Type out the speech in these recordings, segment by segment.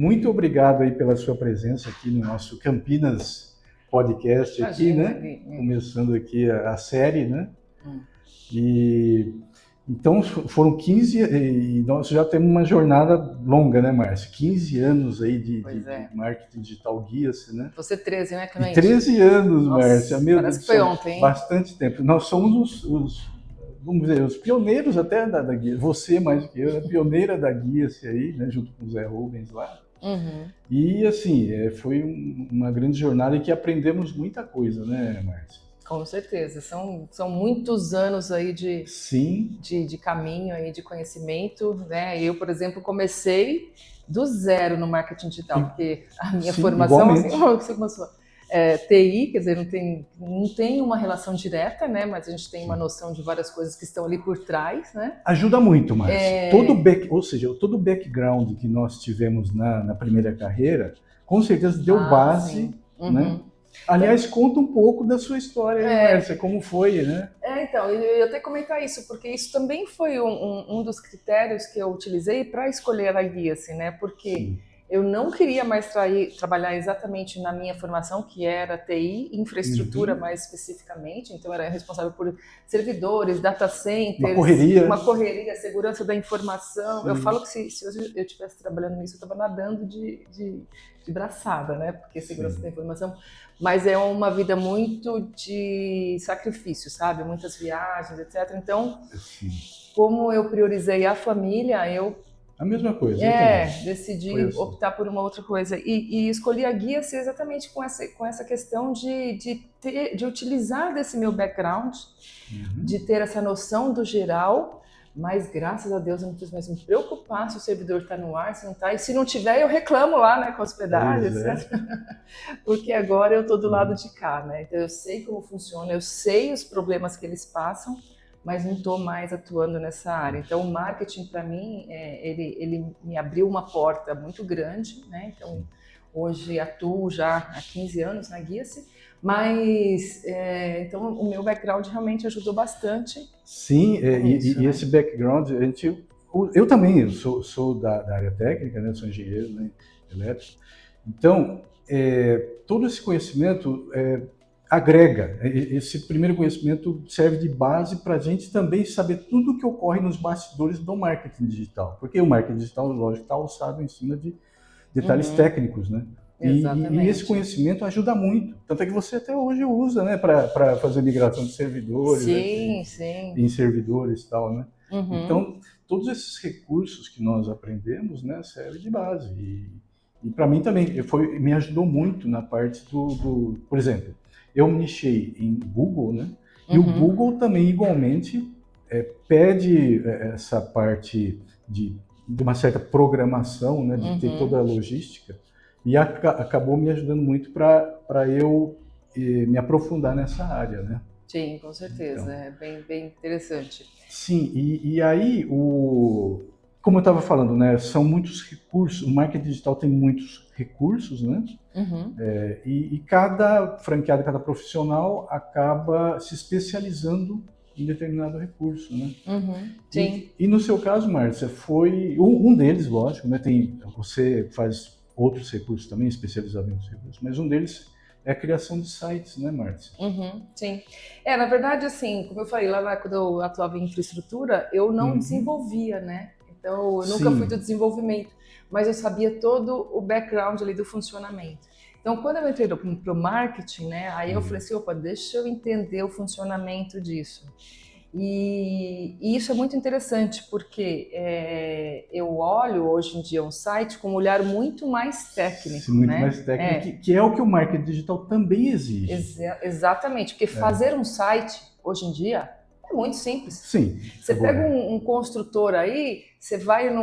muito obrigado aí pela sua presença aqui no nosso Campinas Podcast aqui, Imagina, né? Começando aqui a série, né? Hum. E então foram 15 e nós já temos uma jornada longa, né, Márcia? 15 anos aí de marketing digital guia-se, né? Você 13, né, E Clemente? 13 anos, Nossa, Márcia. Meu parece Deus que foi do céu, ontem, hein? bastante tempo. Nós somos vamos dizer, os pioneiros até da guia. Você mais que eu, é pioneira da guia-se aí, né, junto com o Zé Rubens lá. Uhum. E assim, foi uma grande jornada e que aprendemos muita coisa, né, Márcia? Com certeza, são muitos anos aí Sim. de caminho aí, de conhecimento, né? Eu, por exemplo, comecei do zero no marketing digital, porque a minha formação, assim, você começou, TI, quer dizer, não tem uma relação direta, né? Mas a gente tem uma noção de várias coisas que estão ali por trás, né? Ajuda muito, Márcia. Todo o background que nós tivemos na primeira carreira, com certeza deu base, né? Aliás, conta um pouco da sua história aí, Márcia, como foi, né? Então, eu ia até comentar isso, porque isso também foi um dos critérios que eu utilizei para escolher a guia-se, né? Porque eu não queria mais trabalhar exatamente na minha formação, que era TI, infraestrutura mais especificamente, então eu era responsável por servidores, data centers, uma correria, segurança da informação. Sim. Eu falo que se hoje eu estivesse trabalhando nisso, eu estava nadando de braçada, né? Porque segurança da informação... Mas é uma vida muito de sacrifício, sabe? Muitas viagens, etc. Então, como eu priorizei a família, a mesma coisa. Decidi optar por uma outra coisa. E escolhi a guia-se exatamente com essa questão de utilizar desse meu background, de ter essa noção do geral. Mas, graças a Deus, eu não preciso mais me preocupar se o servidor está no ar, se não está. E se não tiver, eu reclamo lá, né, com a hospedagem, etc. Porque agora eu estou do lado de cá, né? Então, eu sei como funciona, eu sei os problemas que eles passam, mas não estou mais atuando nessa área. Então, o marketing, para mim, ele me abriu uma porta muito grande, né? Então, hoje atuo já há 15 anos na Guia-se, mas então o meu background realmente ajudou bastante. Sim, e esse background, eu também sou da área técnica, né? Sou engenheiro, né, elétrico. Então, todo esse conhecimento agrega. Esse primeiro conhecimento serve de base para a gente também saber tudo o que ocorre nos bastidores do marketing digital, porque o marketing digital, lógico, está alçado em cima de detalhes técnicos, né? E esse conhecimento ajuda muito. Tanto é que você até hoje usa, né, para fazer migração de servidores, em servidores e tal, né? Então, todos esses recursos que nós aprendemos, né, servem de base. E para mim também, me ajudou muito na parte por exemplo, eu me nichei em Google, né? E o Google também, igualmente, pede essa parte de uma certa programação, né, de ter toda a logística. E acabou me ajudando muito para eu me aprofundar nessa área, né? Sim, com certeza. Então, é bem interessante. Sim, e aí, como eu estava falando, né, são muitos recursos, o marketing digital tem muitos recursos, né? E cada franqueado, cada profissional acaba se especializando em determinado recurso, né? Sim. E no seu caso, Márcia, foi um deles, lógico, né? Você faz outros recursos também, especializado em outros recursos, mas um deles é a criação de sites, né, Márcia? Sim. Na verdade, assim, como eu falei, lá quando eu atuava em infraestrutura, eu não desenvolvia, né? Então, eu nunca fui do desenvolvimento, mas eu sabia todo o background ali do funcionamento. Então, quando eu entrei pro marketing, né, aí eu falei assim, opa, deixa eu entender o funcionamento disso. E isso é muito interessante, porque eu olho hoje em dia um site com um olhar muito mais técnico. Muito mais técnico, que é o que o marketing digital também exige. Exatamente, porque fazer um site, hoje em dia, é muito simples. Sim. Você pega um construtor aí, você vai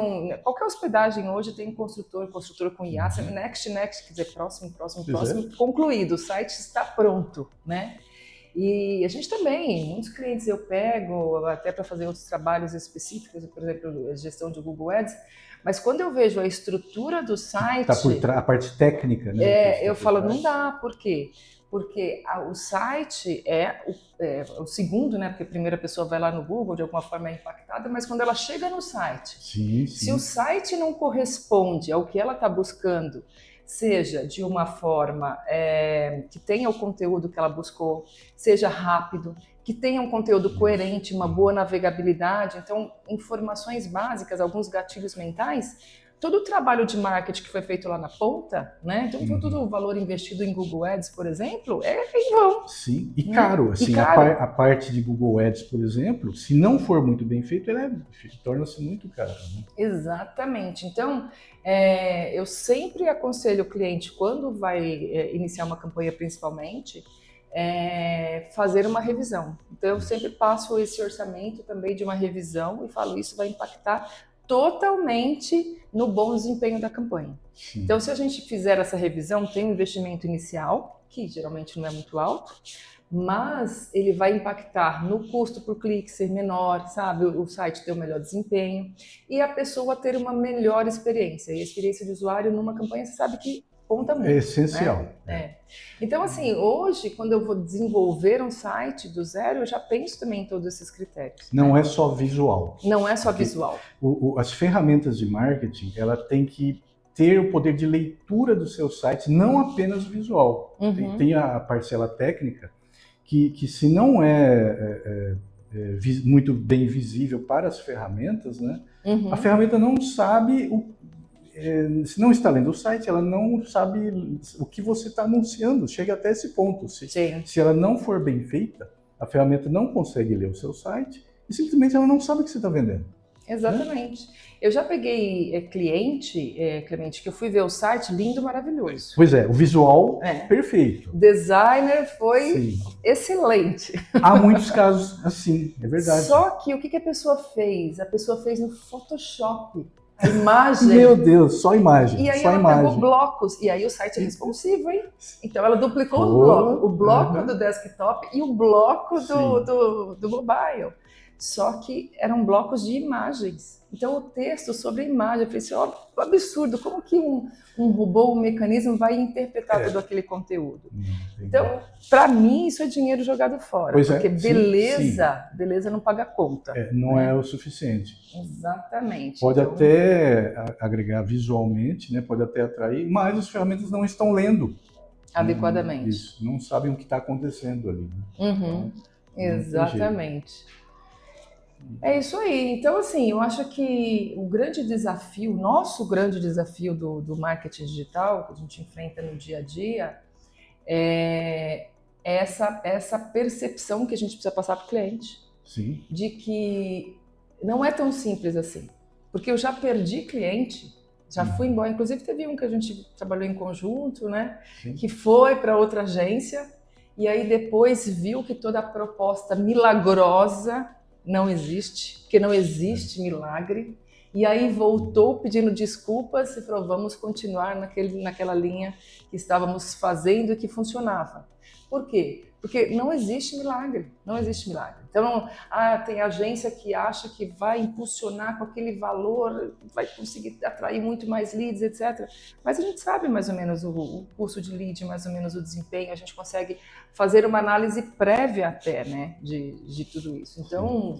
qualquer hospedagem hoje tem um construtor com IA, next, quer dizer, próximo, concluído, o site está pronto, né? E a gente também, muitos clientes eu pego até para fazer outros trabalhos específicos, por exemplo, a gestão de Google Ads, mas quando eu vejo a estrutura do site... Tá por a parte técnica, né? Eu falo, não dá, por quê? Porque o site é o segundo, né? Porque a primeira pessoa vai lá no Google, de alguma forma é impactada, mas quando ela chega no site, se o site não corresponde ao que ela está buscando, seja de uma forma que tenha o conteúdo que ela buscou, seja rápido, que tenha um conteúdo coerente, uma boa navegabilidade, então informações básicas, alguns gatilhos mentais, todo o trabalho de marketing que foi feito lá na ponta, né? Então todo o valor investido em Google Ads, por exemplo, é em vão. Sim, e caro. Assim, a parte de Google Ads, por exemplo, se não for muito bem feito, ela torna-se muito cara. Né? Exatamente. Então, eu sempre aconselho o cliente, quando vai iniciar uma campanha principalmente, fazer uma revisão. Então, eu sempre passo esse orçamento também de uma revisão e falo, isso vai impactar totalmente no bom desempenho da campanha. Sim. Então, se a gente fizer essa revisão, tem um investimento inicial, que geralmente não é muito alto, mas ele vai impactar no custo por clique ser menor, sabe? O site ter um melhor desempenho e a pessoa ter uma melhor experiência. E a experiência de usuário numa campanha, você sabe que conta muito. É essencial. Né? Então, assim, hoje, quando eu vou desenvolver um site do zero, eu já penso também em todos esses critérios. Não é só visual. Não é só visual. As ferramentas de marketing, ela tem que ter o poder de leitura do seu site, não apenas visual. Uhum. Tem a parcela técnica, que se não muito bem visível para as ferramentas, né? Uhum. A ferramenta não sabe se não está lendo o site, ela não sabe o que você está anunciando, chega até esse ponto. Se ela não for bem feita, a ferramenta não consegue ler o seu site e simplesmente ela não sabe o que você está vendendo. Exatamente. Né? Eu já peguei cliente, Clemente, que eu fui ver o site, lindo, maravilhoso. Pois é, o visual perfeito. O designer foi excelente. Há muitos casos assim, é verdade. Só que o que a pessoa fez? A pessoa fez no Photoshop. A imagem. Meu Deus, só imagem. E aí só ela pegou blocos. E aí o site é responsivo, hein? Então ela duplicou os blocos. O bloco do desktop e o bloco do mobile. Só que eram blocos de imagens. Então o texto sobre a imagem, eu falei assim, ó, absurdo, como que um robô, um mecanismo vai interpretar todo aquele conteúdo? Então, para mim, isso é dinheiro jogado fora. Porque beleza não paga conta. Não é o suficiente. Exatamente. Pode até agregar visualmente, né? Pode até atrair, mas as ferramentas não estão lendo adequadamente. Isso, não sabem o que está acontecendo ali. Né? Uhum. Exatamente. É isso aí. Então, assim, eu acho que o grande desafio, nosso grande desafio do marketing digital, que a gente enfrenta no dia a dia, é essa percepção que a gente precisa passar para o cliente. Sim. De que não é tão simples assim. Porque eu já perdi cliente, já fui embora. Inclusive, teve um que a gente trabalhou em conjunto, né? Sim. Que foi para outra agência e aí depois viu que toda a proposta milagrosa não existe, porque não existe milagre, e aí voltou pedindo desculpas e falou, vamos continuar naquela linha que estávamos fazendo e que funcionava. Por quê? Porque não existe milagre, não existe milagre. Então, tem agência que acha que vai impulsionar com aquele valor, vai conseguir atrair muito mais leads, etc. Mas a gente sabe mais ou menos o custo de lead, mais ou menos o desempenho, a gente consegue fazer uma análise prévia até, né, de tudo isso. Então,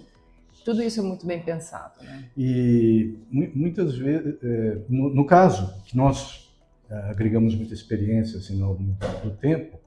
tudo isso é muito bem pensado. Né? E muitas vezes, no caso, que nós agregamos muita experiência assim, ao longo do tempo,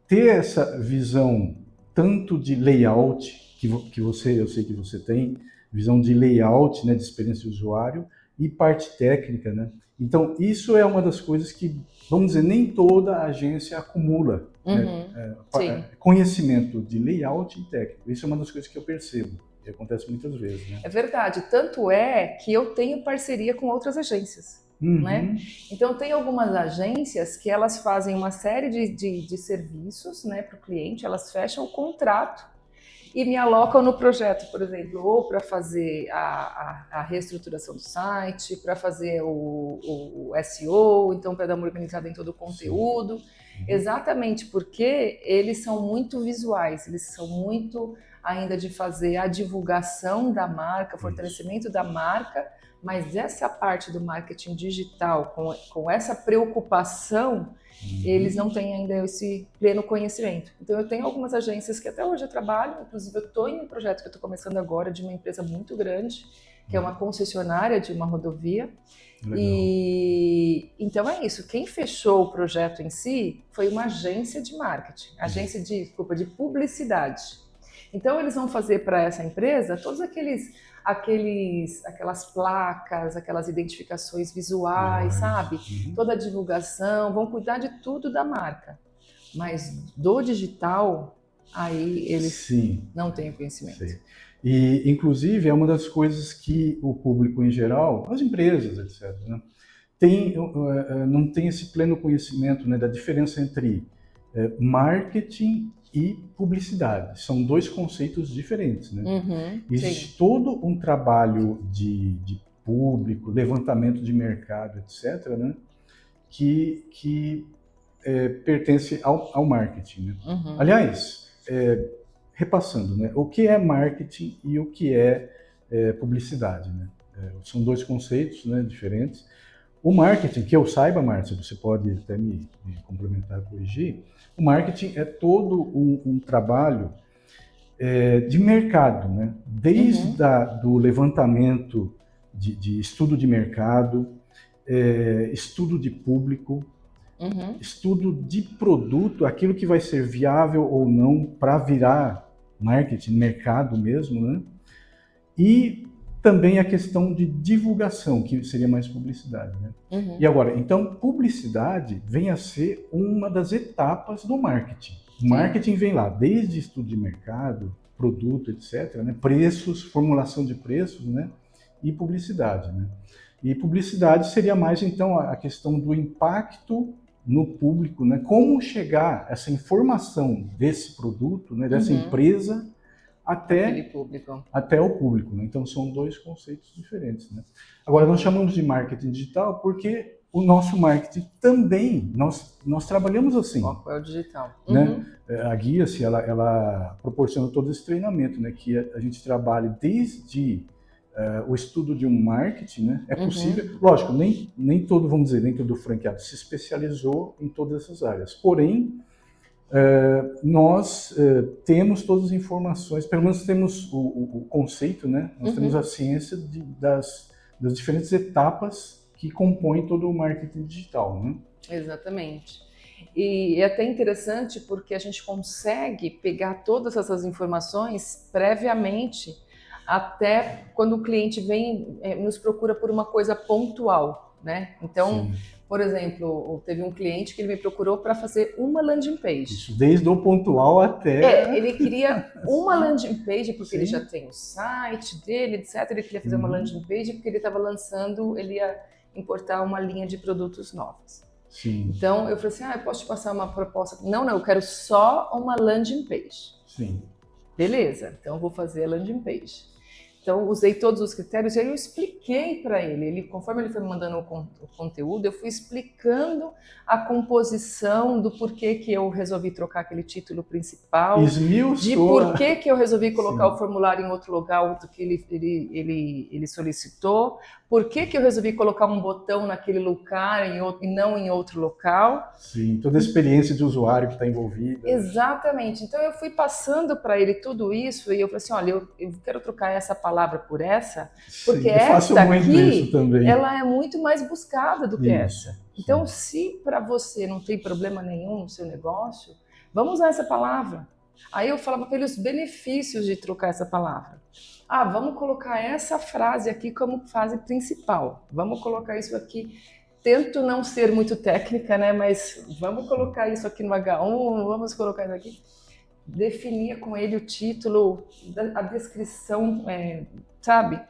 ter essa visão tanto de layout, eu sei que você tem, visão de layout, né, de experiência de usuário, e parte técnica, né? Então, isso é uma das coisas que, vamos dizer, nem toda agência acumula. Né? Conhecimento de layout e técnico. Isso é uma das coisas que eu percebo. E acontece muitas vezes. Né? É verdade. Tanto é que eu tenho parceria com outras agências. Né? Então, tem algumas agências que elas fazem uma série de serviços, né, para o cliente, elas fecham o contrato e me alocam no projeto, por exemplo, ou para fazer a reestruturação do site, para fazer o SEO, então para dar uma organizada em todo o conteúdo, exatamente porque eles são muito visuais, eles são muito ainda de fazer a divulgação da marca, fortalecimento da marca, mas essa parte do marketing digital, com essa preocupação eles não têm ainda esse pleno conhecimento. Então eu tenho algumas agências que até hoje eu trabalho, inclusive eu estou em um projeto que eu estou começando agora de uma empresa muito grande, que é uma concessionária de uma rodovia. Legal. E então é isso, quem fechou o projeto em si foi uma agência de marketing, de publicidade. Então eles vão fazer para essa empresa todos aquelas placas, aquelas identificações visuais, sabe? Toda a divulgação, vão cuidar de tudo da marca. Mas do digital, aí eles não têm conhecimento. Sim. E, inclusive, é uma das coisas que o público em geral, as empresas, etc., né, não tem esse pleno conhecimento, né, da diferença entre marketing e publicidade. São dois conceitos diferentes, né? Existe todo um trabalho de público, levantamento de mercado, etc., né, que pertence ao marketing, né? Aliás, repassando, né, o que é marketing e o que é publicidade, né? São dois conceitos, né, diferentes. O marketing, que eu saiba, Márcia, você pode até me complementar, corrigir, o marketing é todo um trabalho de mercado, né? Desde do levantamento de estudo de mercado, estudo de público, estudo de produto, aquilo que vai ser viável ou não para virar marketing, mercado mesmo, né? E também a questão de divulgação, que seria mais publicidade, né? E agora, então, publicidade vem a ser uma das etapas do marketing. O marketing vem lá, desde estudo de mercado, produto, etc., né? Preços, formulação de preços, né? E publicidade, né? E publicidade seria mais, então, a questão do impacto no público, né? Como chegar essa informação desse produto, né? Dessa empresa, até o público, né? Então são dois conceitos diferentes, né? Agora nós chamamos de marketing digital porque o nosso marketing também, nós trabalhamos assim. Foco é o digital. Né? A Guia-se, ela proporciona todo esse treinamento, né? Que a gente trabalha desde o estudo de um marketing, né? É possível, lógico, nem todo, vamos dizer, nem todo franqueado se especializou em todas essas áreas, porém, nós temos todas as informações, pelo menos temos o conceito, né? Nós temos a ciência das diferentes etapas que compõem todo o marketing digital, né? Exatamente. E é até interessante porque a gente consegue pegar todas essas informações previamente, até quando o cliente vem, nos procura por uma coisa pontual, né? Então, por exemplo, teve um cliente que ele me procurou para fazer uma landing page. Isso, desde o pontual até... ele queria uma landing page porque ele já tem o site dele, etc. Ele queria fazer uma landing page porque ele estava lançando, ele ia importar uma linha de produtos novos. Então, eu falei assim, eu posso te passar uma proposta? Não, eu quero só uma landing page. Beleza, então eu vou fazer a landing page. Então, usei todos os critérios e aí eu expliquei para ele. Conforme ele foi me mandando o conteúdo, eu fui explicando a composição do porquê que eu resolvi trocar aquele título principal, de porquê que eu resolvi colocar o formulário em outro lugar do que ele solicitou, porquê que eu resolvi colocar um botão naquele lugar e não em outro local. Toda a experiência de usuário que está envolvida. Exatamente. Então, eu fui passando para ele tudo isso e eu falei assim, olha, eu quero trocar essa palavra por essa, porque essa aqui, ela é muito mais buscada do que essa. Então, se para você não tem problema nenhum no seu negócio, vamos usar essa palavra. Aí eu falava para ele os benefícios de trocar essa palavra. Vamos colocar essa frase aqui como frase principal. Vamos colocar isso aqui. Tento não ser muito técnica, né? Mas vamos colocar isso aqui no H1, vamos colocar isso aqui. Definia com ele o título, a descrição, sabe?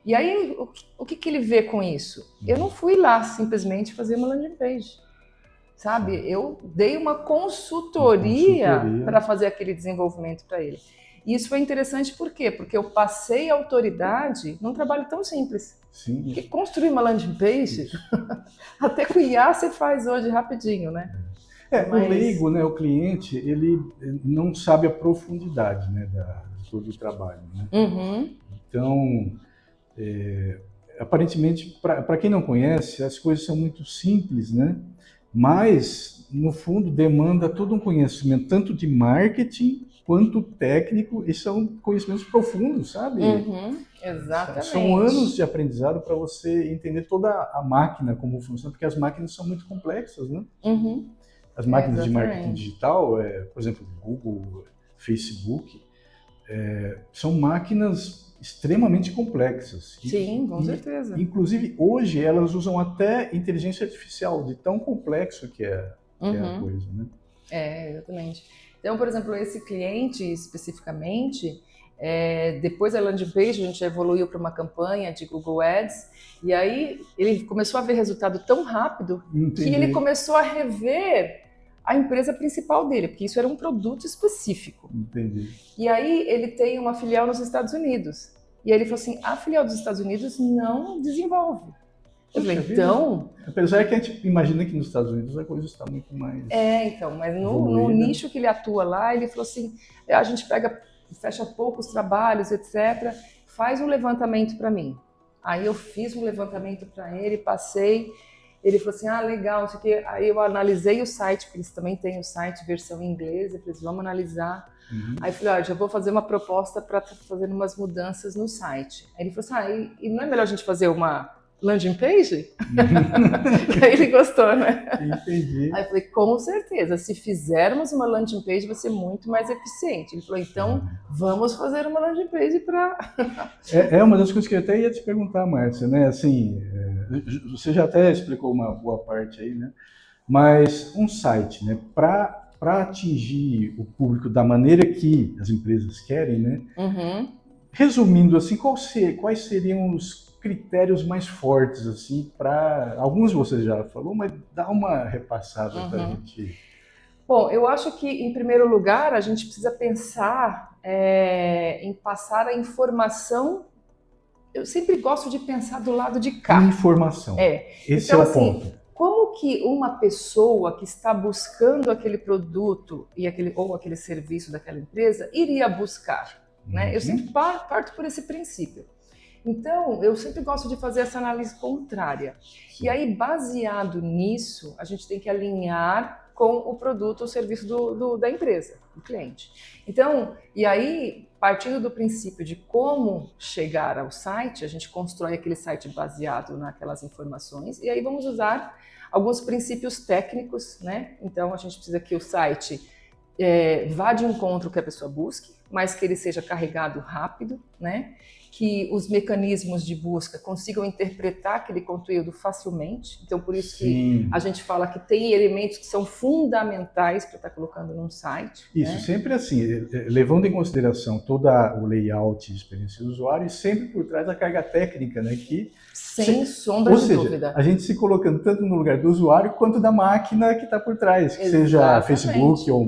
E aí, o que ele vê com isso? Eu não fui lá simplesmente fazer uma landing page, sabe? Eu dei uma consultoria para fazer aquele desenvolvimento para ele. E isso foi interessante por quê? Porque eu passei autoridade num trabalho tão simples. Porque construir uma landing page, até com IA você faz hoje rapidinho, né? O leigo, né, o cliente, ele não sabe a profundidade, né, de todo o trabalho, né? Então, aparentemente, para quem não conhece, as coisas são muito simples, né? mas, no fundo, demanda todo um conhecimento, tanto de marketing quanto técnico, e são conhecimentos profundos, sabe? Exatamente. São anos de aprendizado para você entender toda a máquina, como funciona, porque as máquinas são muito complexas, né? As máquinas de marketing digital, por exemplo, Google, Facebook, são máquinas extremamente complexas. Sim, com certeza. Inclusive, hoje, elas usam até inteligência artificial, de tão complexo que é a coisa, né? Exatamente. Então, por exemplo, esse cliente especificamente, depois da landing page, a gente evoluiu para uma campanha de Google Ads, e aí ele começou a ver resultado tão rápido que ele começou a rever a empresa principal dele, porque isso era um produto específico. Entendi. E aí ele tem uma filial nos Estados Unidos. E aí ele falou assim, a filial dos Estados Unidos não desenvolve. Eu falei, então... Apesar que a gente imagina que nos Estados Unidos a coisa está muito mais... então, mas no nicho que ele atua lá, ele falou assim, a gente fecha poucos trabalhos, etc., faz um levantamento para mim. Aí eu fiz um levantamento para ele, passei, ele falou assim, legal, isso aqui. Aí eu analisei o site, porque eles também têm o site versão em inglês, eu falei, vamos analisar. Aí eu falei, já vou fazer uma proposta para fazer umas mudanças no site. Aí ele falou assim, e não é melhor a gente fazer uma landing page? Aí ele gostou, né? Entendi. Aí eu falei, com certeza, se fizermos uma landing page vai ser muito mais eficiente. Ele falou, então vamos fazer uma landing page para... É uma das coisas que eu até ia te perguntar, Márcia, né? Assim, você já até explicou uma boa parte aí, né? Mas um site, né? Para atingir o público da maneira que as empresas querem, né? Resumindo, assim, quais seriam os critérios mais fortes, assim, para... Alguns você já falou, mas dá uma repassada para a gente. Bom, eu acho que, em primeiro lugar, a gente precisa pensar em passar a informação. Eu sempre gosto de pensar do lado de cá. Informação. Esse então, é o ponto. Como que uma pessoa que está buscando aquele produto ou aquele serviço daquela empresa iria buscar? Né? Eu sempre parto por esse princípio. Então, eu sempre gosto de fazer essa análise contrária. E aí, baseado nisso, a gente tem que alinhar com o produto ou serviço da empresa, do cliente. Então, e aí, partindo do princípio de como chegar ao site, a gente constrói aquele site baseado naquelas informações, e aí vamos usar alguns princípios técnicos, né? Então, a gente precisa que o site vá de encontro que a pessoa busque, mas que ele seja carregado rápido, né? Que os mecanismos de busca consigam interpretar aquele conteúdo facilmente. Então, por isso que a gente fala que tem elementos que são fundamentais para estar colocando num site. Isso, né? Sempre assim, levando em consideração todo o layout e experiência do usuário, e sempre por trás a carga técnica, né? Sem sombra de dúvida. A gente se colocando tanto no lugar do usuário quanto da máquina que está por trás, que seja Facebook ou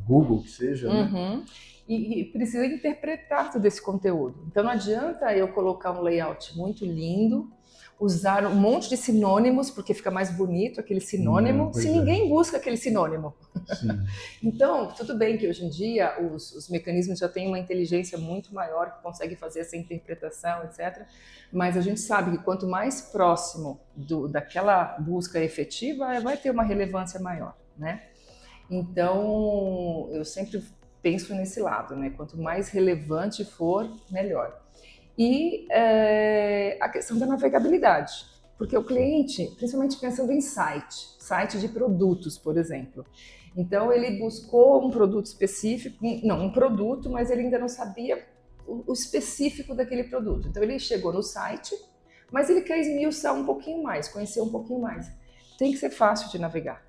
Google, que seja. Né? E precisa interpretar todo esse conteúdo. Então não adianta eu colocar um layout muito lindo, usar um monte de sinônimos, porque fica mais bonito aquele sinônimo, se ninguém busca aquele sinônimo. Então, tudo bem que hoje em dia os mecanismos já têm uma inteligência muito maior que consegue fazer essa interpretação, etc. Mas a gente sabe que quanto mais próximo daquela busca efetiva, vai ter uma relevância maior, né? Então, eu sempre penso nesse lado, né? Quanto mais relevante for, melhor. E a questão da navegabilidade, porque o cliente, principalmente pensando em site de produtos, por exemplo. Então, ele buscou um produto específico, um produto, mas ele ainda não sabia o específico daquele produto. Então, ele chegou no site, mas ele quer esmiuçar um pouquinho mais, conhecer um pouquinho mais. Tem que ser fácil de navegar.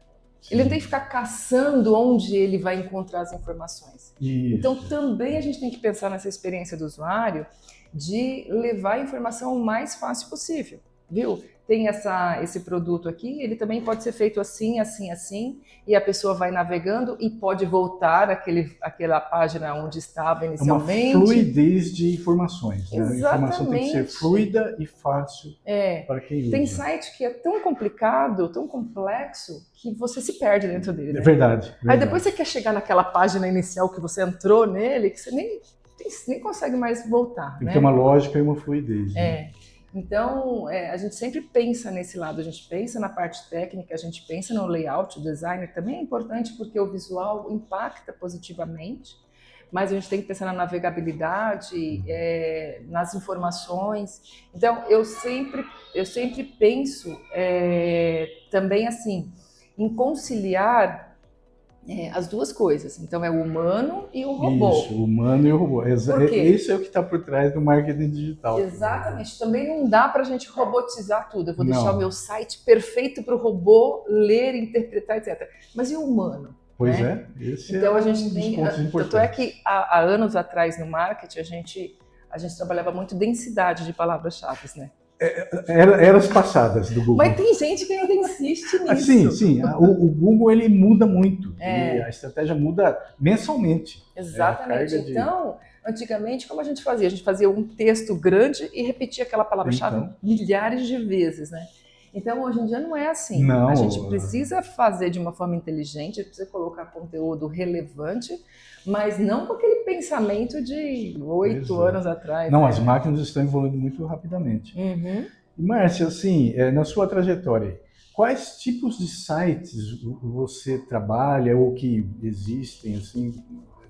Ele não tem que ficar caçando onde ele vai encontrar as informações. Isso. Então, também a gente tem que pensar nessa experiência do usuário de levar a informação o mais fácil possível, viu? Tem esse produto aqui, ele também pode ser feito assim, assim, assim, e a pessoa vai navegando e pode voltar àquela página onde estava inicialmente. É uma fluidez de informações. Né? Exatamente. A informação tem que ser fluida e fácil para quem usa. Tem site que é tão complicado, tão complexo, que você se perde dentro dele. Né? É verdade. Aí depois você quer chegar naquela página inicial que você entrou nele, que você nem consegue mais voltar. Tem que ter uma lógica e uma fluidez. Né? Então, a gente sempre pensa nesse lado, a gente pensa na parte técnica, a gente pensa no layout, o designer também é importante porque o visual impacta positivamente, mas a gente tem que pensar na navegabilidade, nas informações. Então, eu sempre penso também assim, em conciliar as duas coisas. Então, é o humano e o robô. Isso, o humano e o robô. Esse é o que está por trás do marketing digital. Exatamente. Também não dá para a gente robotizar tudo. Eu vou deixar Não. o meu site perfeito para o robô ler, interpretar, etc. Mas e o humano? Pois né? Esse então, é a gente um dos tem, pontos importantes. Tanto é que há anos atrás no marketing a gente trabalhava muito densidade de palavras-chave, né? Eras passadas do Google. Mas tem gente que ainda insiste nisso. Sim. O Google ele muda muito. A estratégia muda mensalmente. Exatamente. Então, antigamente, como a gente fazia? A gente fazia um texto grande e repetia aquela palavra-chave milhares de vezes, né? Então, hoje em dia não é assim. Não, a gente precisa fazer de uma forma inteligente, a gente precisa colocar conteúdo relevante, mas não com aquele pensamento de 8 anos atrás. Não, as máquinas estão evoluindo muito rapidamente. Uhum. Márcia, assim, na sua trajetória, quais tipos de sites você trabalha ou que existem, assim,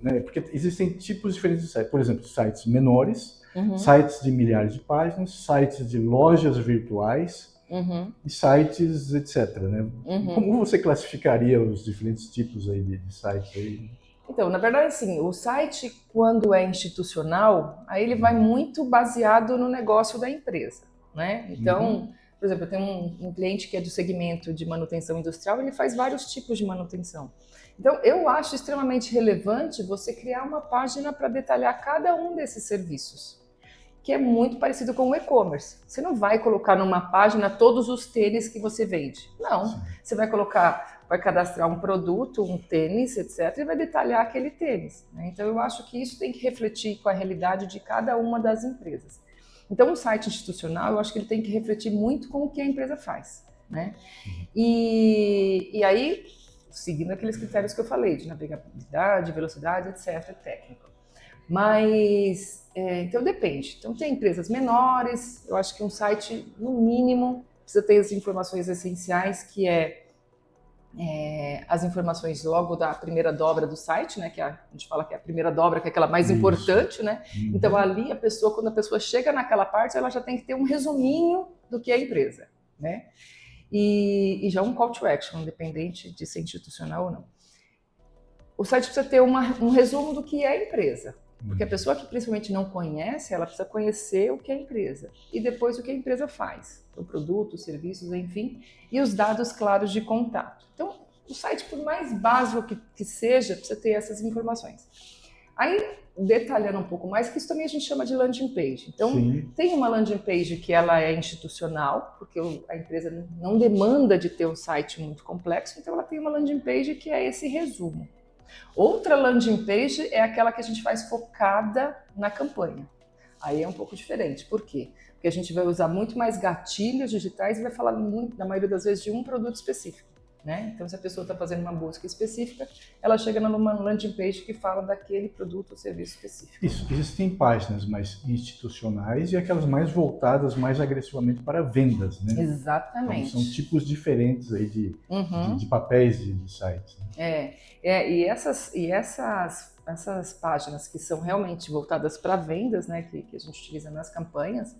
né? Porque existem tipos diferentes de sites. Por exemplo, sites menores, sites de milhares de páginas, sites de lojas virtuais, e sites, etc. Né? Como você classificaria os diferentes tipos aí de sites aí? Então, na verdade, assim, o site, quando é institucional, aí ele vai muito baseado no negócio da empresa, né? Então, por exemplo, eu tenho um cliente que é do segmento de manutenção industrial, ele faz vários tipos de manutenção. Então, eu acho extremamente relevante você criar uma página para detalhar cada um desses serviços, que é muito parecido com o e-commerce. Você não vai colocar numa página todos os tênis que você vende. Não. Você vai cadastrar um produto, um tênis, etc., e vai detalhar aquele tênis. Né? Então, eu acho que isso tem que refletir com a realidade de cada uma das empresas. Então, um site institucional, eu acho que ele tem que refletir muito com o que a empresa faz. Né? E aí, seguindo aqueles critérios que eu falei, de navegabilidade, velocidade, etc., técnico. Mas, então depende. Então tem empresas menores, eu acho que um site, no mínimo, precisa ter as informações essenciais, que as informações logo da primeira dobra do site, né? Que a gente fala que é a primeira dobra, que é aquela mais importante, né? Então ali quando a pessoa chega naquela parte, ela já tem que ter um resuminho do que é a empresa, né? E já um call to action, independente de ser institucional ou não. O site precisa ter um resumo do que é a empresa. Porque a pessoa que principalmente não conhece, ela precisa conhecer o que é a empresa. E depois o que a empresa faz. O produto, os serviços, enfim. E os dados claros de contato. Então, o site, por mais básico que seja, precisa ter essas informações. Aí, detalhando um pouco mais, que isso também a gente chama de landing page. Então, tem uma landing page que ela é institucional, porque a empresa não demanda de ter um site muito complexo. Então, ela tem uma landing page que é esse resumo. Outra landing page é aquela que a gente faz focada na campanha. Aí é um pouco diferente. Por quê? Porque a gente vai usar muito mais gatilhos digitais e vai falar muito, na maioria das vezes, de um produto específico. Né? Então, se a pessoa está fazendo uma busca específica, ela chega numa landing page que fala daquele produto ou serviço específico. Isso, existem páginas mais institucionais e aquelas mais voltadas mais agressivamente para vendas, né? Exatamente. Então, são tipos diferentes aí de papéis de sites. Né? E essas páginas que são realmente voltadas para vendas, né, que a gente utiliza nas campanhas,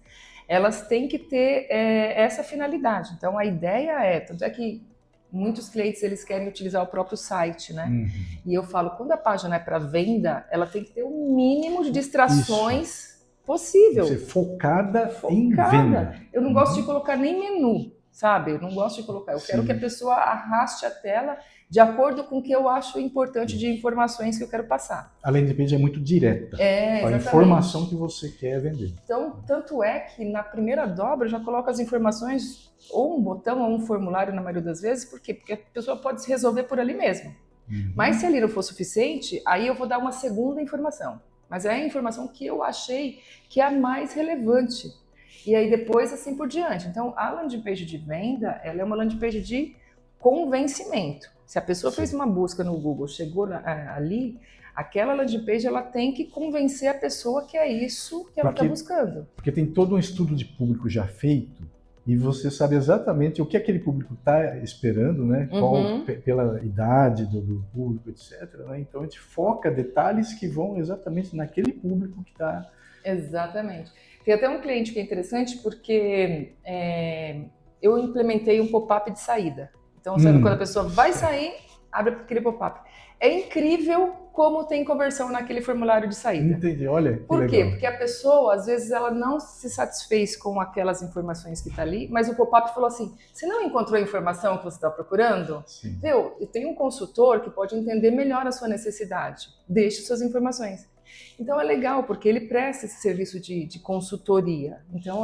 elas têm que ter essa finalidade. Então, a ideia tanto é que muitos clientes eles querem utilizar o próprio site, né? E eu falo, quando a página é para venda, ela tem que ter o mínimo de distrações possível. Ser focada em venda. Eu não gosto de colocar nem menu, sabe? Eu não gosto de colocar. Eu quero que a pessoa arraste a tela de acordo com o que eu acho importante de informações que eu quero passar. A landing page é muito direta. A informação que você quer vender. Então, tanto é que na primeira dobra eu já coloco as informações, ou um botão ou um formulário na maioria das vezes. Por quê? Porque a pessoa pode se resolver por ali mesmo. Mas se ali não for suficiente, aí eu vou dar uma segunda informação. Mas é a informação que eu achei que é a mais relevante. E aí depois assim por diante. Então, a landing page de venda, ela é uma landing page de convencimento. Se a pessoa fez uma busca no Google, chegou ali, Aquela landing page, ela tem que convencer a pessoa que é isso que ela está buscando. Porque tem todo um estudo de público já feito e você sabe exatamente o que aquele público está esperando, né? Pela idade do público, etc. Né? Então a gente foca detalhes que vão exatamente naquele público que está... Exatamente. Tem até um cliente que é interessante porque eu implementei um pop-up de saída. Então, sabe, quando a pessoa vai sair, abre aquele pop-up. É incrível como tem conversão naquele formulário de saída. Entendi, olha. Por quê? Porque a pessoa, às vezes, ela não se satisfez com aquelas informações que está ali, mas o pop-up falou assim, você não encontrou a informação que você está procurando? Sim. Viu? E tem um consultor que pode entender melhor a sua necessidade. Deixe suas informações. Então é legal, porque ele presta esse serviço de consultoria. Então,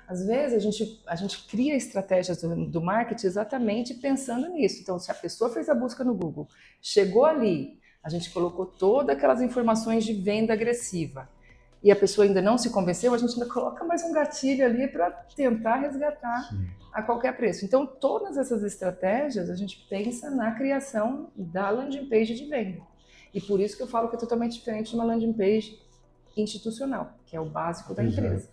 às vezes, a gente cria estratégias do marketing exatamente pensando nisso. Então, se a pessoa fez a busca no Google, chegou ali, a gente colocou todas aquelas informações de venda agressiva, e a pessoa ainda não se convenceu, a gente ainda coloca mais um gatilho ali para tentar resgatar a qualquer preço. Então, todas essas estratégias, a gente pensa na criação da landing page de venda. E por isso que eu falo que é totalmente diferente de uma landing page institucional, que é o básico da empresa.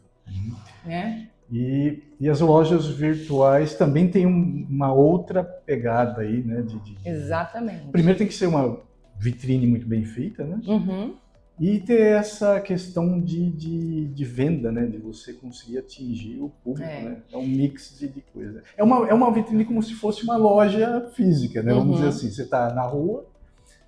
Né? E as lojas virtuais também têm uma outra pegada aí, né? Exatamente. Primeiro tem que ser uma vitrine muito bem feita, né? E ter essa questão de venda, né? De você conseguir atingir o público, né? É um mix de coisa. É uma vitrine como se fosse uma loja física, né? Vamos dizer assim, você está na rua,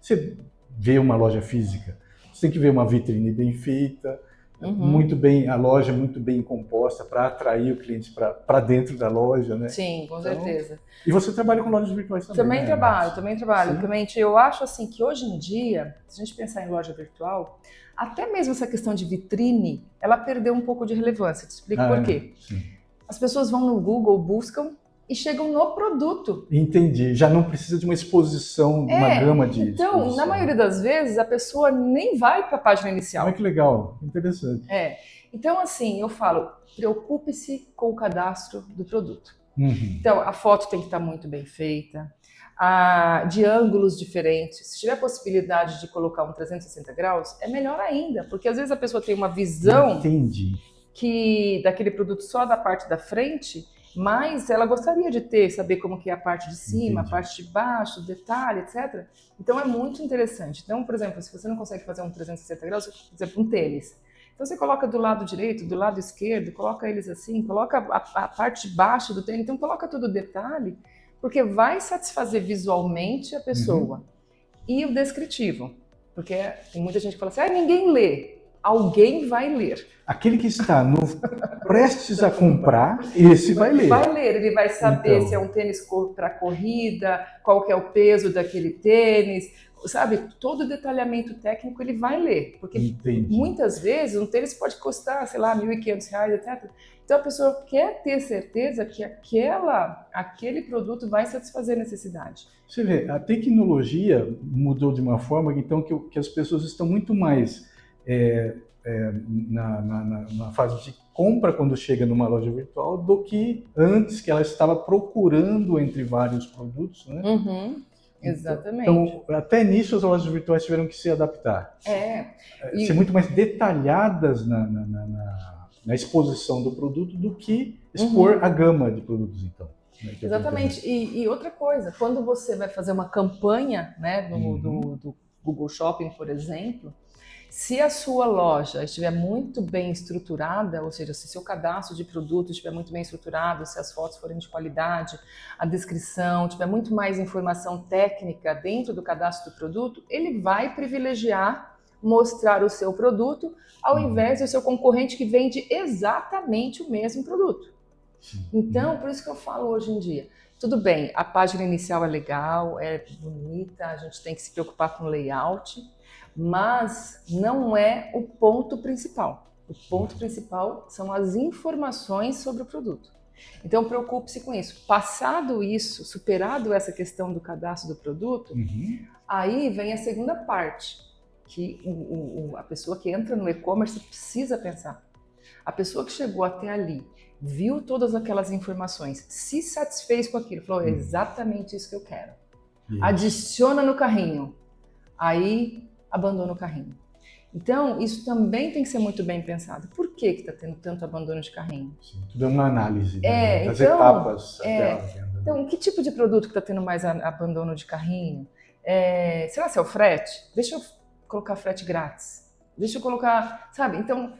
você vê uma loja física, você tem que ver uma vitrine bem feita, muito bem, a loja muito bem composta para atrair o cliente para dentro da loja, né? Sim, com certeza. E você trabalha com lojas virtuais também? Também trabalho. Realmente, eu acho assim que hoje em dia, se a gente pensar em loja virtual, até mesmo essa questão de vitrine, ela perdeu um pouco de relevância. Te explico por quê. Sim. As pessoas vão no Google, buscam e chegam no produto. Entendi. Já não precisa de uma exposição, uma gama de Então, na maioria das vezes, a pessoa nem vai para a página inicial. Olha que legal, interessante. Então, assim, eu falo, preocupe-se com o cadastro do produto. Então, a foto tem que estar muito bem feita, de ângulos diferentes. Se tiver a possibilidade de colocar um 360 graus, é melhor ainda, porque às vezes a pessoa tem uma visão daquele produto só da parte da frente, mas ela gostaria de saber como que é a parte de cima, a parte de baixo, detalhe, etc. Então é muito interessante. Então, por exemplo, se você não consegue fazer um 360 graus, por exemplo, um tênis. Então você coloca do lado direito, do lado esquerdo, coloca eles assim, coloca a parte de baixo do tênis, então coloca todo o detalhe, porque vai satisfazer visualmente a pessoa. E o descritivo, porque tem muita gente que fala assim, ninguém lê. Alguém vai ler. Aquele que está prestes a comprar, esse vai ler. Vai ler, ele vai saber se é um tênis para corrida, qual que é o peso daquele tênis, sabe? Todo o detalhamento técnico ele vai ler, porque muitas vezes um tênis pode custar, sei lá, R$1.500, etc. Então a pessoa quer ter certeza que aquele produto vai satisfazer a necessidade. Você vê, a tecnologia mudou de uma forma então que as pessoas estão muito mais na fase de compra quando chega numa loja virtual do que antes, que ela estava procurando entre vários produtos, né? Exatamente. Então, até nisso as lojas virtuais tiveram que se adaptar. Ser muito mais detalhadas na exposição do produto do que expor a gama de produtos, então. Exatamente. E outra coisa, quando você vai fazer uma campanha, né, do Google Shopping, por exemplo, se a sua loja estiver muito bem estruturada, ou seja, se seu cadastro de produto estiver muito bem estruturado, se as fotos forem de qualidade, a descrição, tiver muito mais informação técnica dentro do cadastro do produto, ele vai privilegiar mostrar o seu produto ao invés do seu concorrente que vende exatamente o mesmo produto. Então, por isso que eu falo hoje em dia, tudo bem, a página inicial é legal, é bonita, a gente tem que se preocupar com o layout, mas não é o ponto principal. O ponto principal são as informações sobre o produto. Então, preocupe-se com isso. Passado isso, superado essa questão do cadastro do produto, aí vem a segunda parte, que a pessoa que entra no e-commerce precisa pensar. A pessoa que chegou até ali, viu todas aquelas informações, se satisfez com aquilo, falou, é exatamente isso que eu quero. Adiciona no carrinho. Aí abandona o carrinho. Então, isso também tem que ser muito bem pensado. Por que está tendo tanto abandono de carrinho? Sim, tudo é uma análise, né, das então, etapas até a venda. Então, que tipo de produto que está tendo mais abandono de carrinho? Sei lá, se é o frete, deixa eu colocar frete grátis. Deixa eu colocar, sabe? Então,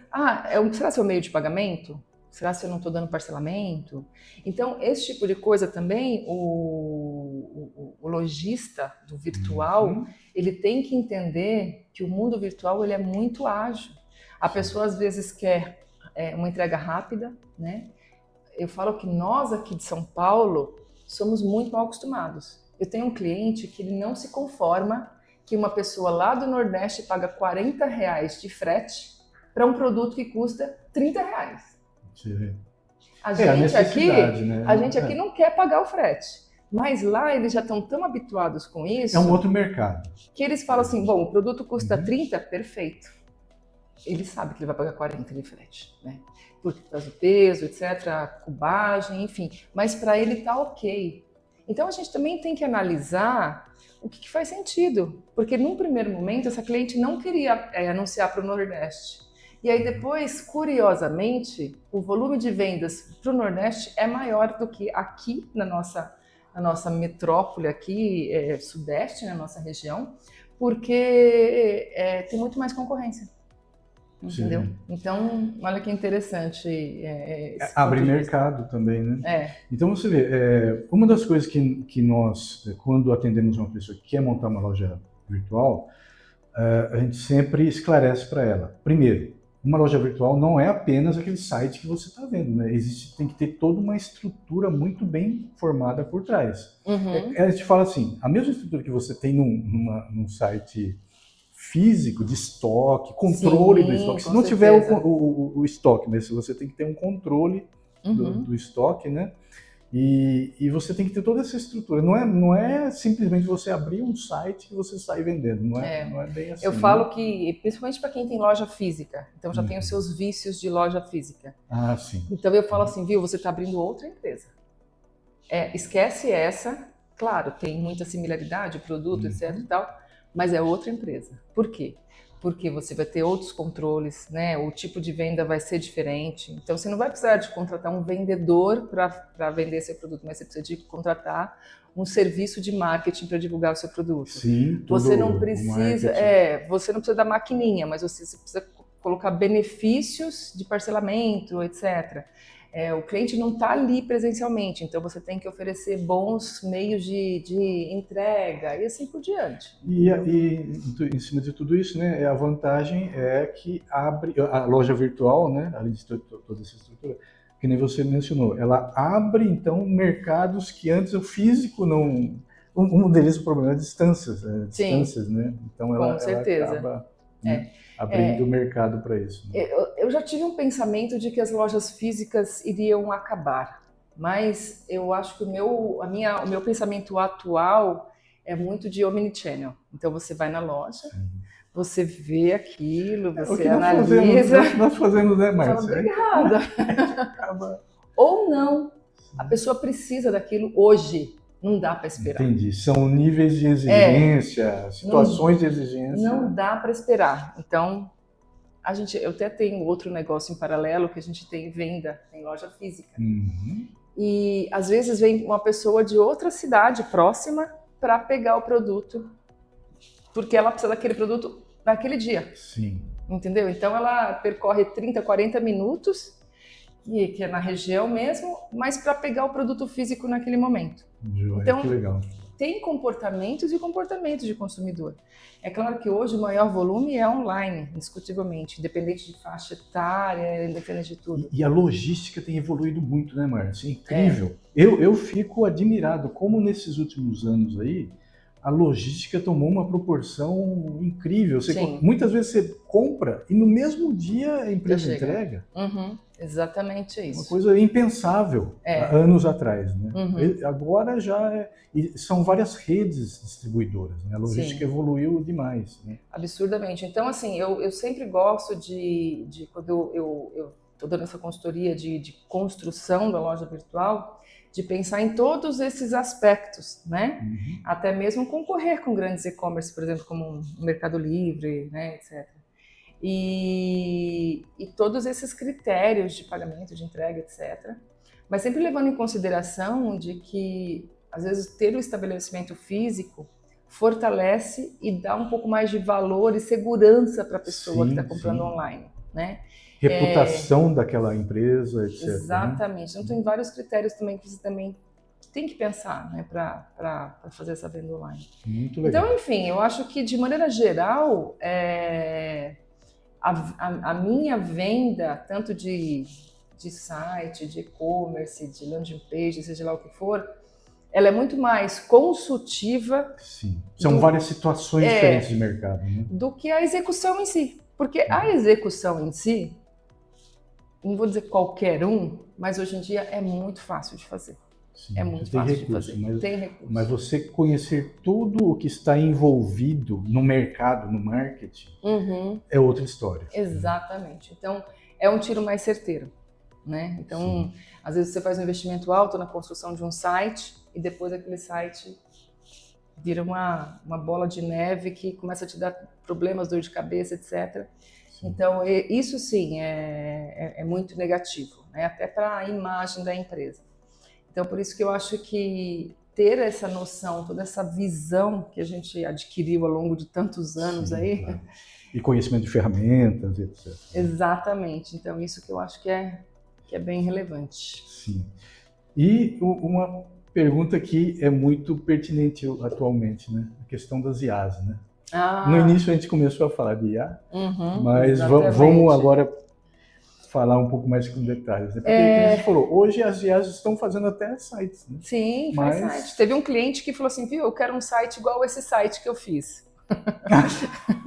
será se é o meio de pagamento? Será se eu não estou dando parcelamento? Então, esse tipo de coisa também, o lojista do virtual, ele tem que entender que o mundo virtual ele é muito ágil. A pessoa, às vezes, quer uma entrega rápida, né? Eu falo que nós aqui de São Paulo somos muito mal acostumados. Eu tenho um cliente que ele não se conforma que uma pessoa lá do Nordeste paga R$40 de frete para um produto que custa R$30. A gente aqui não quer pagar o frete, mas lá eles já estão tão habituados com isso. É um outro mercado. Que eles falam assim, bom, o produto custa 30, perfeito. Ele sabe que ele vai pagar 40 de frete, né? Por causa do peso, etc., a cubagem, enfim. Mas para ele tá ok. Então a gente também tem que analisar o que faz sentido. Porque num primeiro momento essa cliente não queria anunciar para o Nordeste. E aí depois, curiosamente, o volume de vendas para o Nordeste é maior do que aqui na nossa metrópole, aqui, Sudeste, na nossa região, porque tem muito mais concorrência. Entendeu? Sim. Então, olha que interessante. Abre mercado também, né? Então, você vê, uma das coisas que nós, quando atendemos uma pessoa que quer montar uma loja virtual, a gente sempre esclarece para ela. Primeiro, uma loja virtual não é apenas aquele site que você está vendo, né? Tem que ter toda uma estrutura muito bem formada por trás. A gente fala assim, a mesma estrutura que você tem num site físico, de estoque, controle do estoque. Se não tiver o estoque, né? Você tem que ter um controle do estoque, né? E você tem que ter toda essa estrutura. Não é simplesmente você abrir um site que você sai vendendo. Não é bem assim. Eu falo que, principalmente para quem tem loja física, então já tem os seus vícios de loja física. Ah, sim. Então eu falo assim, viu, você está abrindo outra empresa. Esquece essa, claro, tem muita similaridade, o produto, etc e tal, mas é outra empresa. Por quê? Porque você vai ter outros controles, né? O tipo de venda vai ser diferente. Então, você não vai precisar de contratar um vendedor para vender seu produto, mas você precisa de contratar um serviço de marketing para divulgar o seu produto. Sim, você não precisa, você não precisa da maquininha, mas você precisa colocar benefícios de parcelamento, etc. O cliente não está ali presencialmente, então você tem que oferecer bons meios de entrega e assim por diante. E em cima de tudo isso, né, a vantagem é que abre a loja virtual, né, além de toda essa estrutura, que nem você mencionou, ela abre então mercados que antes o físico não. Um deles o problema é distâncias, né? Então ela acaba abrindo o mercado para isso. Né? Eu já tive um pensamento de que as lojas físicas iriam acabar, mas eu acho que o meu pensamento atual é muito de omnichannel. Então você vai na loja, você vê aquilo, você analisa. Nós fazemos, né, Márcia? Obrigada. Ou não, a pessoa precisa daquilo hoje. Não dá para esperar. Entendi. São níveis de exigência, situações de exigência. Não dá para esperar. Então, eu até tenho outro negócio em paralelo que a gente tem venda em loja física. E às vezes vem uma pessoa de outra cidade próxima para pegar o produto, porque ela precisa daquele produto naquele dia. Sim. Entendeu? Então ela percorre 30, 40 minutos, que é na região mesmo, mas para pegar o produto físico naquele momento. Então, que legal. Tem comportamentos e comportamentos de consumidor. É claro que hoje o maior volume é online, indiscutivelmente, independente de faixa etária, independente de tudo. E a logística tem evoluído muito, né, Márcia? É incrível. Eu fico admirado como nesses últimos anos aí, a logística tomou uma proporção incrível. Muitas vezes você compra e no mesmo dia a empresa entrega. Exatamente isso. Uma coisa impensável há anos atrás. Né? Agora já são várias redes distribuidoras. Né? A logística evoluiu demais. Né? Absurdamente. Então, assim, eu sempre gosto quando eu estou dando essa consultoria de construção da loja virtual, de pensar em todos esses aspectos, né? Até mesmo concorrer com grandes e-commerce, por exemplo, como o Mercado Livre, né, etc. E todos esses critérios de pagamento, de entrega, etc. Mas sempre levando em consideração de que, às vezes, ter o estabelecimento físico fortalece e dá um pouco mais de valor e segurança para a pessoa que está comprando online, né? Reputação daquela empresa, etc. Exatamente. Então tem vários critérios também que você também tem que pensar, né, para fazer essa venda online. Muito legal. Então, enfim, eu acho que de maneira geral, a minha venda, tanto de site, de e-commerce, de landing page, seja lá o que for, ela é muito mais consultiva. Sim. São várias situações diferentes de mercado, né? Do que a execução em si. Porque a execução em si, não vou dizer qualquer um, mas hoje em dia é muito fácil de fazer. Sim, é muito fácil de fazer. Tem recurso. Mas você conhecer tudo o que está envolvido no mercado, no marketing, é outra história. Exatamente. Então, é um tiro mais certeiro, né? Então, às vezes você faz um investimento alto na construção de um site e depois aquele site vira uma bola de neve que começa a te dar problemas, dor de cabeça, etc. Então, isso sim é muito negativo, né? Até para a imagem da empresa. Então, por isso que eu acho que ter essa noção, toda essa visão que a gente adquiriu ao longo de tantos anos aí... Claro. E conhecimento de ferramentas, etc. Exatamente. Então, isso que eu acho que é bem relevante. Sim. E uma pergunta que é muito pertinente atualmente, né? A questão das IAs, né? No início a gente começou a falar de IA, mas vamos agora falar um pouco mais com detalhes, né? Porque como você falou, hoje as IAs estão fazendo até sites, né? Sim, faz site. Teve um cliente que falou assim, viu, eu quero um site igual esse site que eu fiz.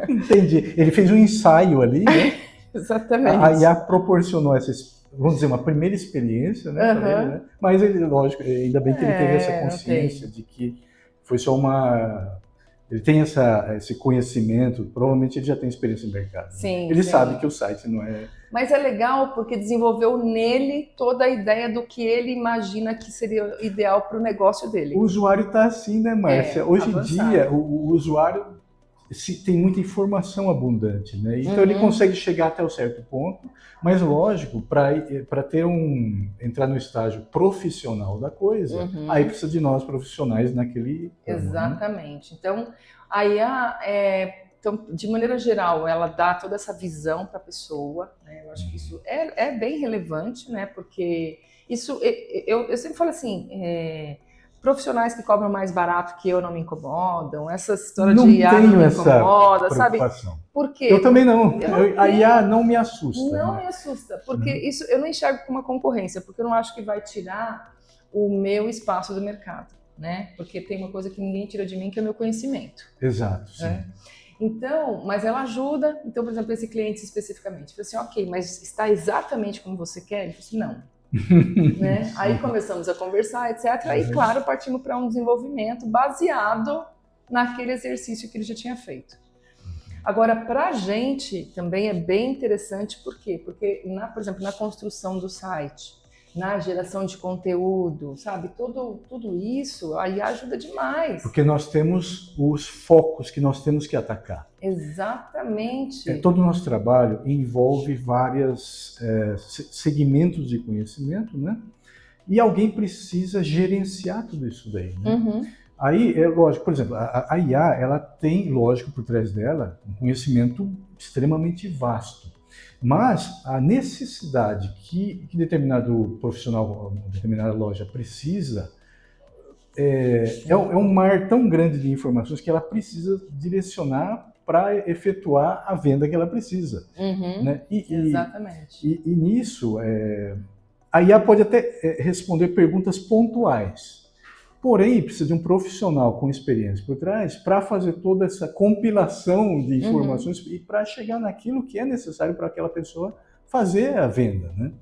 Entendi. Ele fez um ensaio ali, né? Exatamente. A IA proporcionou vamos dizer, uma primeira experiência, né? Pra ele, né? Mas ele, lógico, ainda bem que ele teve essa consciência de que foi só ele tem esse conhecimento, provavelmente ele já tem experiência em mercado. Sim, né? Ele sabe que o site não é... Mas é legal porque desenvolveu nele toda a ideia do que ele imagina que seria ideal para o negócio dele. O usuário está assim, né, Márcia? Hoje em dia, o usuário tem muita informação abundante, né? Então ele consegue chegar até um certo ponto, mas lógico, para entrar no estágio profissional da coisa, aí precisa de nós profissionais naquele... Exatamente. Né? Então, a IA, então, de maneira geral, ela dá toda essa visão para a pessoa, né? Eu acho que isso é bem relevante, né? Porque isso, eu sempre falo assim... profissionais que cobram mais barato que eu não me incomodam, essa história de IA não me incomoda, sabe? Por quê? Eu também não. A IA não me assusta. Não me assusta, porque isso eu não enxergo como uma concorrência, porque eu não acho que vai tirar o meu espaço do mercado, né? Porque tem uma coisa que ninguém tira de mim, que é o meu conhecimento. Exato, sim. Né? Então, mas ela ajuda. Então, por exemplo, esse cliente especificamente, falou assim, ok, mas está exatamente como você quer? Ele falou assim, não. Né? Aí começamos a conversar, etc. E claro, partimos para um desenvolvimento baseado naquele exercício que ele já tinha feito. Agora, para a gente também é bem interessante, por quê? Porque, por exemplo, na construção do site, na geração de conteúdo, sabe? Tudo isso aí ajuda demais. Porque nós temos os focos que nós temos que atacar. Exatamente. Todo o nosso trabalho envolve vários segmentos de conhecimento, né? E alguém precisa gerenciar tudo isso daí, né? Aí, é lógico, por exemplo, a IA, ela tem, lógico, por trás dela, um conhecimento extremamente vasto. Mas a necessidade que determinado profissional, determinada loja precisa, é um mar tão grande de informações que ela precisa direcionar para efetuar a venda que ela precisa. Né? Exatamente. E nisso, a IA pode até responder perguntas pontuais. Porém, precisa de um profissional com experiência por trás para fazer toda essa compilação de informações e para chegar naquilo que é necessário para aquela pessoa fazer a venda, né?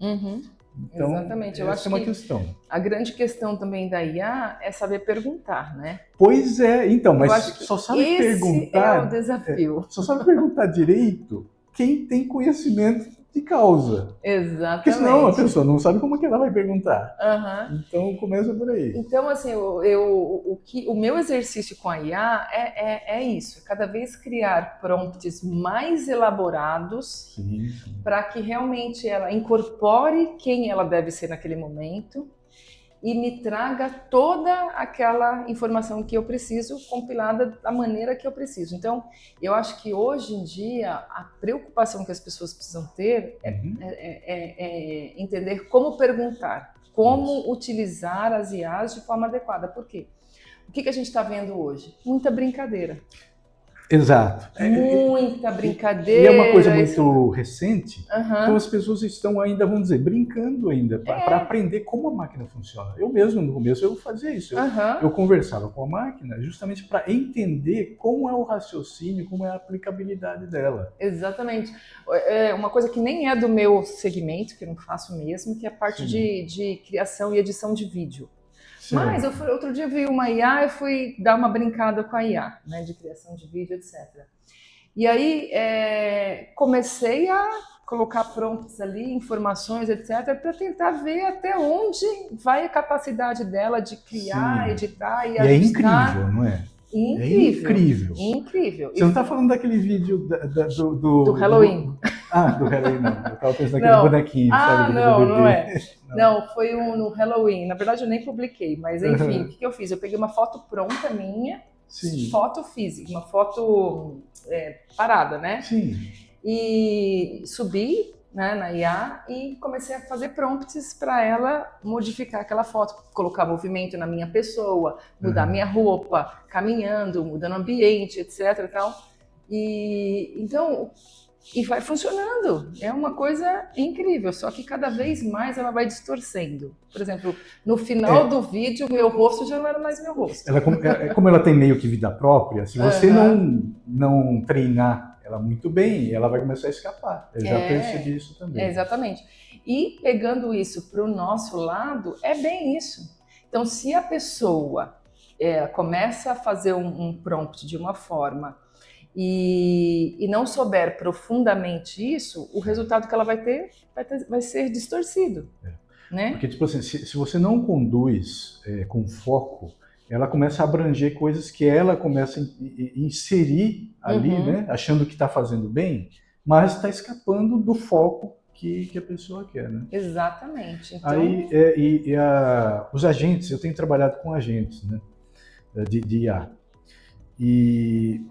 Então, exatamente. Eu acho é uma que questão. A grande questão também da IA é saber perguntar, né? Pois é, então, mas só sabe perguntar... é o desafio. Só sabe perguntar direito quem tem conhecimento de causa. Exatamente. Porque senão a pessoa não sabe como é que ela vai perguntar. Uhum. Então começa por aí. Então, assim, o meu exercício com a IA é isso, cada vez criar prompts mais elaborados para que realmente ela incorpore quem ela deve ser naquele momento e me traga toda aquela informação que eu preciso, compilada da maneira que eu preciso. Então, eu acho que hoje em dia, a preocupação que as pessoas precisam ter é entender como perguntar, como utilizar as IAs de forma adequada. Por quê? O que a gente está vendo hoje? Muita brincadeira. Exato. Muita brincadeira. E é uma coisa muito recente, então as pessoas estão ainda, vamos dizer, brincando ainda, para aprender como a máquina funciona. Eu mesmo, no começo, eu fazia isso. Eu conversava com a máquina justamente para entender como é o raciocínio, como é a aplicabilidade dela. Exatamente. É uma coisa que nem é do meu segmento, que eu não faço mesmo, que é a parte de criação e edição de vídeo. Mas outro dia eu vi uma IA e fui dar uma brincada com a IA, né, de criação de vídeo, etc. E aí comecei a colocar prompts ali, informações, etc., para tentar ver até onde vai a capacidade dela de criar, editar e ajustar. É incrível, não é? Incrível. É incrível. Incrível. Você não está falando daquele vídeo do Halloween? Do Halloween, não. Eu estava pensando naquele bonequinho, sabe? Não é. Não, foi no Halloween. Na verdade, eu nem publiquei, mas enfim, o que eu fiz? Eu peguei uma foto pronta minha, foto física, uma foto parada, né? Sim. E subi, né, na IA e comecei a fazer prompts para ela modificar aquela foto, colocar movimento na minha pessoa, mudar minha roupa, caminhando, mudando o ambiente, etc. E tal. E vai funcionando. É uma coisa incrível, só que cada vez mais ela vai distorcendo. Por exemplo, no final do vídeo, o meu rosto já não era mais meu rosto. Como ela tem meio que vida própria, se você não treinar ela muito bem, ela vai começar a escapar. Eu já percebi isso também. Exatamente. E pegando isso para o nosso lado, é bem isso. Então, se a pessoa começa a fazer um prompt de uma forma e não souber profundamente isso, o resultado que ela vai ter vai ser distorcido. Né? Porque, tipo assim, se você não conduz com foco, ela começa a abranger coisas que ela começa a inserir ali, né? Achando que está fazendo bem, mas está escapando do foco que a pessoa quer, né? Exatamente. Então... Aí, os agentes, eu tenho trabalhado com agentes, né? De IA. E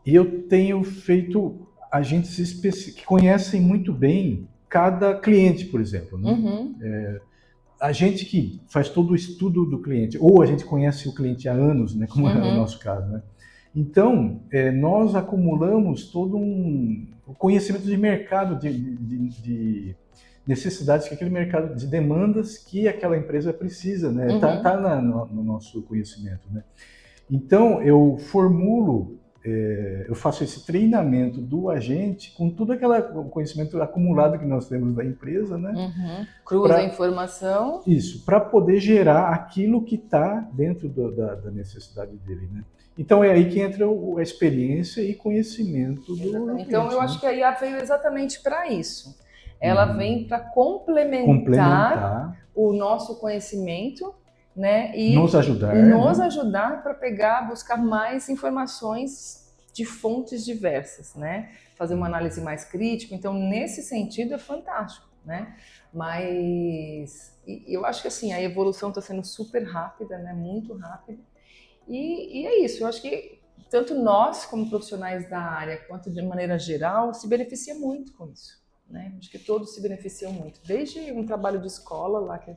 eu tenho feito agentes que conhecem muito bem cada cliente, por exemplo. Né? A gente que faz todo o estudo do cliente, ou a gente conhece o cliente há anos, né, como é o nosso caso. Né? Então, nós acumulamos todo um conhecimento de mercado, de necessidades que aquele mercado, de demandas que aquela empresa precisa, né? Tá no nosso conhecimento. Né? Então, eu faço esse treinamento do agente com todo aquele conhecimento acumulado que nós temos da empresa, né? Cruza a informação. Isso, para poder gerar aquilo que está dentro da necessidade dele, né? Então é aí que entra a experiência e conhecimento do cliente. Então eu acho que a IA veio exatamente para isso. Ela vem para complementar o nosso conhecimento, né? E nos ajudar para buscar mais informações de fontes diversas, né? Fazer uma análise mais crítica. Então, nesse sentido, é fantástico, né? Mas eu acho que assim, a evolução está sendo super rápida, né? Muito rápida. E é isso. Eu acho que tanto nós, como profissionais da área, quanto de maneira geral, se beneficia muito com isso, né? Acho que todos se beneficiam muito. Desde um trabalho de escola lá que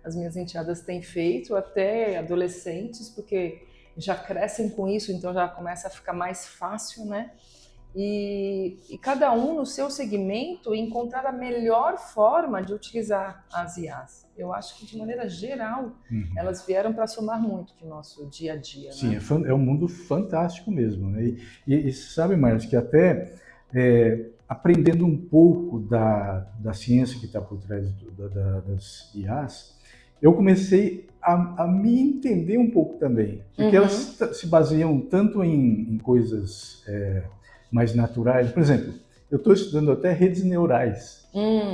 as minhas enteadas têm feito, até adolescentes, porque já crescem com isso, então já começa a ficar mais fácil, né? E cada um no seu segmento encontrar a melhor forma de utilizar as IAs. Eu acho que, de maneira geral, elas vieram para somar muito para o nosso dia a dia. Sim, né? É um mundo fantástico mesmo. Né? E sabe, Marcos, que até aprendendo um pouco da ciência que está por trás das IAs, eu comecei a me entender um pouco também, porque elas se baseiam tanto em coisas mais naturais. Por exemplo, eu estou estudando até redes neurais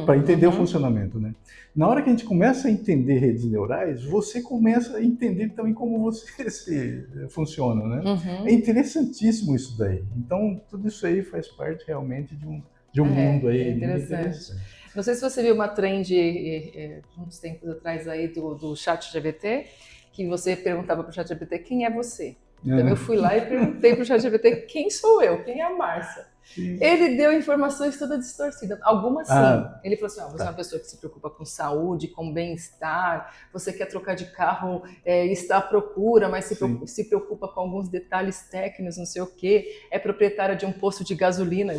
para entender o funcionamento, né? Na hora que a gente começa a entender redes neurais, você começa a entender também como você funciona, né? É interessantíssimo isso daí. Então, tudo isso aí faz parte realmente de um mundo aí interessante. Não sei se você viu uma trend uns tempos atrás aí do ChatGPT, que você perguntava para o ChatGPT quem é você. Então eu fui lá e perguntei para o ChatGPT quem sou eu, quem é a Márcia. Sim. Ele deu informações toda distorcidas, algumas sim. Ele falou assim, você é uma pessoa que se preocupa com saúde, com bem-estar, você quer trocar de carro, está à procura, mas se preocupa com alguns detalhes técnicos, não sei o quê, é proprietária de um posto de gasolina.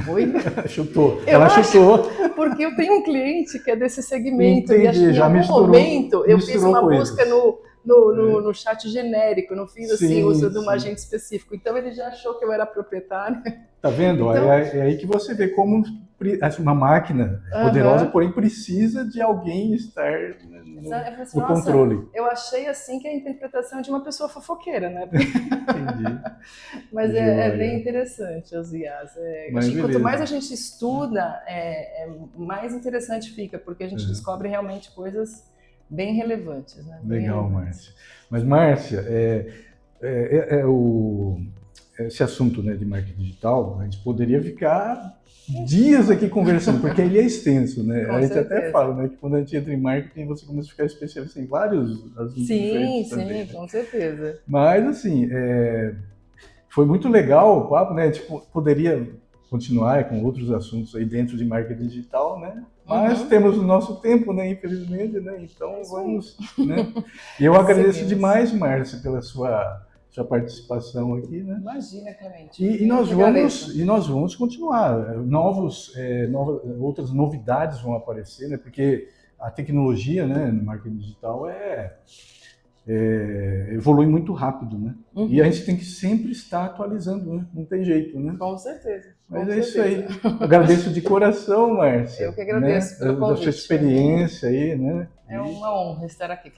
Oi? Chutou. Ela chutou. Porque eu tenho um cliente que é desse segmento. Entendi, e acho que em algum momento eu fiz uma busca no chat genérico, não fiz assim, usando um agente específico. Então ele já achou que eu era proprietária. Tá vendo? Então, é aí que você vê como uma máquina poderosa, porém precisa de alguém estar no controle. Eu achei assim que é a interpretação de uma pessoa fofoqueira, né? Entendi. Mas é bem interessante os IAs. Acho que quanto mais a gente estuda, mais interessante fica, porque a gente descobre realmente coisas bem relevantes. Né? Legal, Márcia. Mas, Márcia, esse assunto, né, de marketing digital, a gente poderia ficar dias aqui conversando, porque ele é extenso, né? A gente até fala, né, que quando a gente entra em marketing, você começa a ficar especialista em vários assuntos diferentes também, né? Com certeza. Mas, assim, foi muito legal o papo, né? A gente poderia continuar com outros assuntos aí dentro de marketing digital, né? Mas temos o nosso tempo, né? Infelizmente, né? Então vamos, né? E eu agradeço demais, Márcia, pela sua participação aqui, né? Imagina, Clemente. E nós vamos continuar. Outras novidades vão aparecer, né? Porque a tecnologia, né, no marketing digital evolui muito rápido, né? E a gente tem que sempre estar atualizando, né? Não tem jeito, né? Com certeza. Mas isso aí. Agradeço de coração, Márcia. Eu que agradeço pelo convite. Da sua experiência aí, né? É uma honra estar aqui.